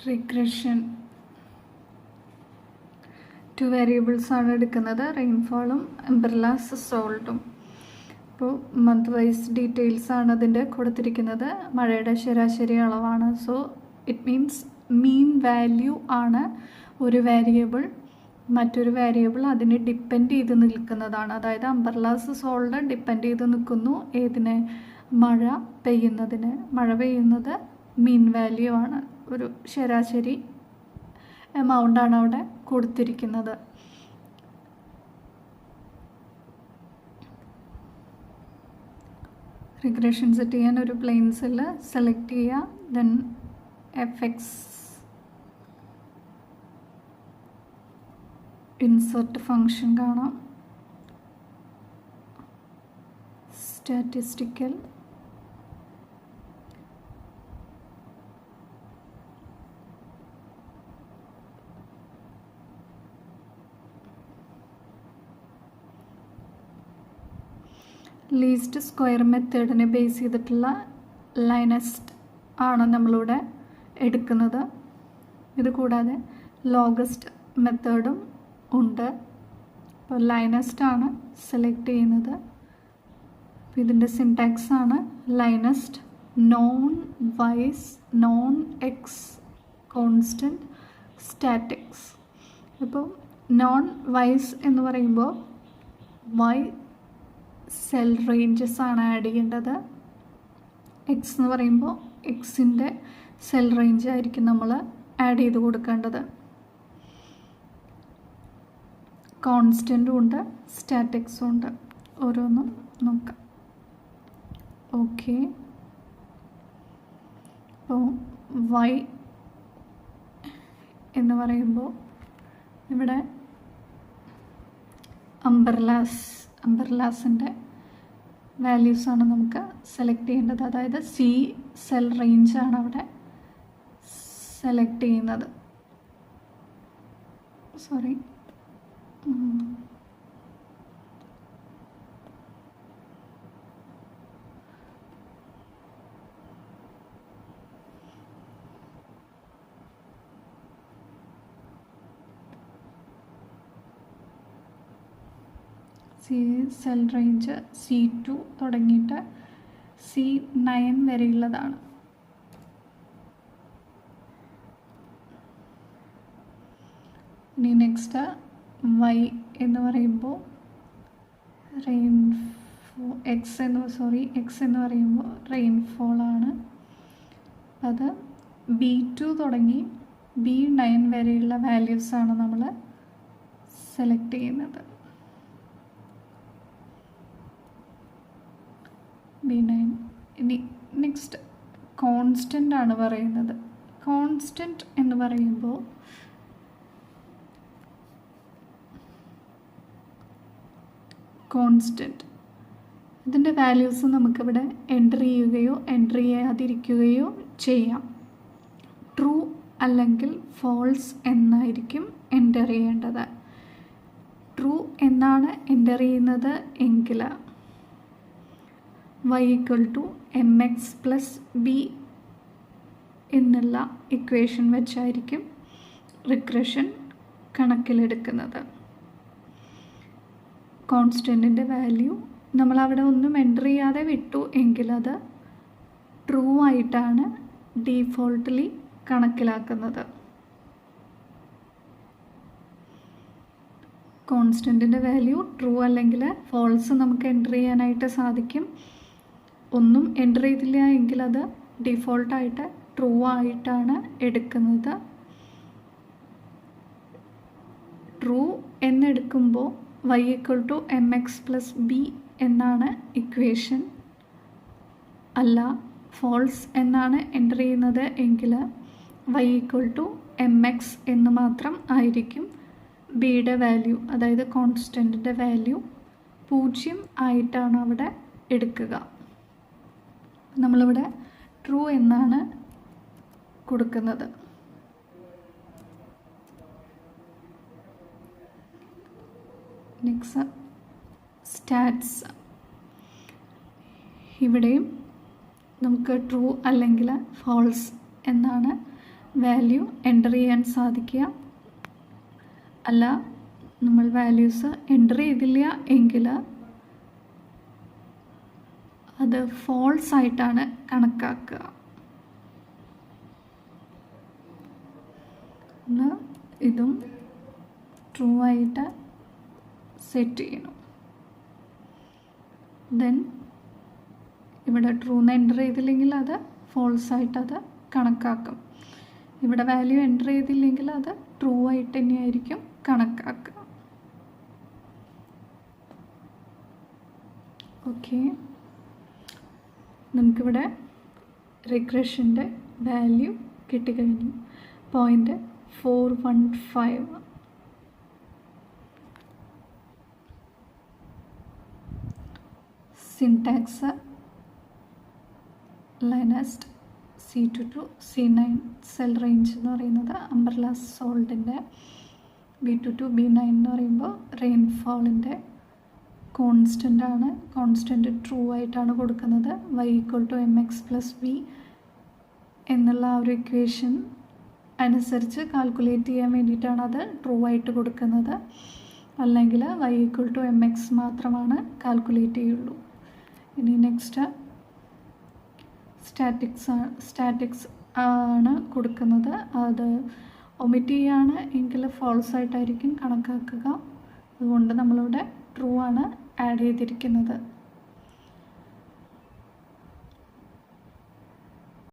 Regression 2 variables ആണ് എടുക്കുന്നത്, റെയിൻഫോളും umbrellas സോൾട്ടും. അപ്പോൾ മന്ത് വൈസ് ഡീറ്റെയിൽസ് ആണ് അതിൻ്റെ കൊടുത്തിരിക്കുന്നത്. മഴയുടെ ശരാശരി അളവാണ്. So it means mean value ആണ് ഒരു വേരിയബിൾ. മറ്റൊരു വേരിയബിൾ അതിനെ ഡിപ്പെൻഡ് ചെയ്ത് നിൽക്കുന്നതാണ്. അതായത് അംബ്രലാസ് സോൾട്ട് ഡിപ്പെൻഡ് ചെയ്ത് നിൽക്കുന്നു ഏതിനെ? മഴ പെയ്യുന്നതിന്. മഴ പെയ്യുന്നത് മീൻ വാല്യൂ ആണ്. ഒരു ശരാശരി എമൗണ്ടാണ് അവിടെ കൊടുത്തിരിക്കുന്നത്. റിഗ്രഷൻ സെറ്റ് ചെയ്യാൻ ഒരു പ്ലെയിൻ സെല്ല് സെലക്ട് ചെയ്യുക. ദെൻ എഫ്എക്സ് ഇൻസെർട്ട് ഫങ്ഷൻ കാണാം. സ്റ്റാറ്റിസ്റ്റിക്കൽ ലീസ്റ്റ് സ്ക്വയർ മെത്തേഡിനെ ബേസ് ചെയ്തിട്ടുള്ള ലൈനസ്റ്റ് ആണ് നമ്മളിവിടെ എടുക്കുന്നത്. ഇത് കൂടാതെ ലോഗസ്റ്റ് മെത്തേഡും ഉണ്ട്. അപ്പോൾ ലൈനസ്റ്റ് ആണ് സെലക്ട് ചെയ്യുന്നത്. അപ്പോൾ ഇതിൻ്റെ സിൻടാക്സ് ആണ് LINEST known y's known x constant statics. ഇപ്പോൾ നോൺ വൈസ് എന്ന് പറയുമ്പോൾ വൈ സെൽ റേഞ്ചസ് ആണ് ആഡ് ചെയ്യേണ്ടത്. എക്സ് എന്ന് പറയുമ്പോൾ എക്സിൻ്റെ സെൽ റേഞ്ച് ആയിരിക്കും നമ്മൾ ആഡ് ചെയ്ത് കൊടുക്കേണ്ടത്. കോൺസ്റ്റൻറ്റും ഉണ്ട്, സ്റ്റാറ്റിക്സും ഉണ്ട്. ഓരോന്നും നോക്കാം. ഓക്കെ, അപ്പോൾ വൈ എന്ന് പറയുമ്പോൾ ഇവിടെ അംബ്രലാസിൻ്റെ വാല്യൂസാണ് നമുക്ക് സെലക്ട് ചെയ്യേണ്ടത്. അതായത് സി സെൽ റേഞ്ചാണ് അവിടെ സെലക്ട് ചെയ്യുന്നത്. Sorry, C cell range C2 തുടങ്ങിയിട്ട് C9 വരെയുള്ളതാണ്. ഇനി നെക്സ്റ്റ് വൈ എന്ന് പറയുമ്പോൾ എക്സ് എന്ന് പറയുമ്പോൾ റെയിൻഫോളാണ്. അത് B2 തുടങ്ങി B9 വരെയുള്ള വാല്യൂസാണ് നമ്മൾ സെലക്ട് ചെയ്യുന്നത്. B9. ഇനി നെക്സ്റ്റ് കോൺസ്റ്റൻ്റ് ആണ് പറയുന്നത്. കോൺസ്റ്റൻ്റ് എന്ന് പറയുമ്പോൾ ഇതിൻ്റെ വാല്യൂസ് നമുക്കിവിടെ എൻ്റർ ചെയ്യുകയോ എൻ്റർ ചെയ്യാതിരിക്കുകയോ ചെയ്യാം. ട്രൂ അല്ലെങ്കിൽ ഫോൾസ് എന്നായിരിക്കും എൻ്റർ ചെയ്യേണ്ടത്. ട്രൂ എന്നാണ് എൻ്റർ ചെയ്യുന്നത് എങ്കിൽ y = mx + b എന്നുള്ള ഇക്വേഷൻ വെച്ചായിരിക്കും റിഗ്രഷൻ കണക്കിലെടുക്കുന്നത്. കോൺസ്റ്റൻറ്റിൻ്റെ വാല്യൂ നമ്മളവിടെ ഒന്നും എൻ്റർ ചെയ്യാതെ വിട്ടു എങ്കിൽ അത് ട്രൂ ആയിട്ടാണ് ഡീഫോൾട്ട്ലി കണക്കിലാക്കുന്നത്. കോൺസ്റ്റൻറ്റിൻ്റെ വാല്യൂ ട്രൂ അല്ലെങ്കിൽ ഫോൾസ് നമുക്ക് എൻ്റർ ചെയ്യാനായിട്ട് സാധിക്കും. ഒന്നും എൻ്റർ ചെയ്തില്ല എങ്കിൽ അത് ഡിഫോൾട്ടായിട്ട് ട്രൂ ആയിട്ടാണ് എടുക്കുന്നത്. ട്രൂ എന്നെടുക്കുമ്പോൾ y = mx + b എന്നാണ് ഇക്വേഷൻ. അല്ല ഫോൾസ് എന്നാണ് എൻ്റർ ചെയ്യുന്നത് എങ്കിൽ y = mx എന്ന് മാത്രം ആയിരിക്കും. ബിയുടെ വാല്യൂ, അതായത് കോൺസ്റ്റൻറ്റിൻ്റെ വാല്യൂ 0 ആയിട്ടാണ് അവിടെ എടുക്കുക. നമ്മളിവിടെ ട്രൂ എന്നാണ് കൊടുക്കുന്നത്. Next stats. ഇവിടെയും നമുക്ക് ട്രൂ അല്ലെങ്കിൽ ഫോൾസ് എന്നാണ് വാല്യൂ എൻ്റർ ചെയ്യാൻ സാധിക്കുക. അല്ല നമ്മൾ വാല്യൂസ് എൻ്റർ ചെയ്തില്ല എങ്കിൽ അത് ഫോൾസ് ആയിട്ടാണ് കണക്കാക്കുക. ഇതും ട്രൂ ആയിട്ട് സെറ്റ് ചെയ്യണം. ദെൻ ഇവിടെ ട്രൂന്ന് എൻ്റർ ചെയ്തില്ലെങ്കിൽ അത് ഫോൾസ് ആയിട്ട് അത് കണക്കാക്കും. ഇവിടെ വാല്യൂ എൻ്റർ ചെയ്തില്ലെങ്കിൽ അത് ട്രൂ ആയിട്ട് തന്നെയായിരിക്കും കണക്കാക്കുക. ഓക്കെ, നമുക്കിവിടെ റിഗ്രഷൻ്റെ വാല്യൂ കിട്ടിക്കഴിഞ്ഞു. 0.415. Syntax LINEST C2 to C9 cell range എന്ന് പറയുന്നത് അംബ്രല്ല സോൾട്ടിൻ്റെ, B2 to B9 എന്ന് പറയുമ്പോൾ റെയിൻഫോളിൻ്റെ കോൺസ്റ്റൻ്റ് ആണ്. കോൺസ്റ്റൻ്റ് ട്രൂ ആയിട്ടാണ് കൊടുക്കുന്നത്. y = mx + v എന്നുള്ള ആ ഒരു ഇക്വേഷൻ അനുസരിച്ച് കാൽക്കുലേറ്റ് ചെയ്യാൻ വേണ്ടിയിട്ടാണ് അത് ട്രൂ ആയിട്ട് കൊടുക്കുന്നത്. അല്ലെങ്കിൽ y = mx മാത്രമാണ് കാൽക്കുലേറ്റ് ചെയ്യുള്ളൂ. ഇനി നെക്സ്റ്റ് സ്റ്റാറ്റിക്സ് ആണ് കൊടുക്കുന്നത്. അത് ഒമിറ്റ് ചെയ്യുകയാണ് എങ്കിൽ ഫോൾസ് ആയിട്ടായിരിക്കും കണക്കാക്കുക. അതുകൊണ്ട് നമ്മളിവിടെ ട്രൂ ആണ് ആഡ് ചെയ്തിരിക്കുന്നത്.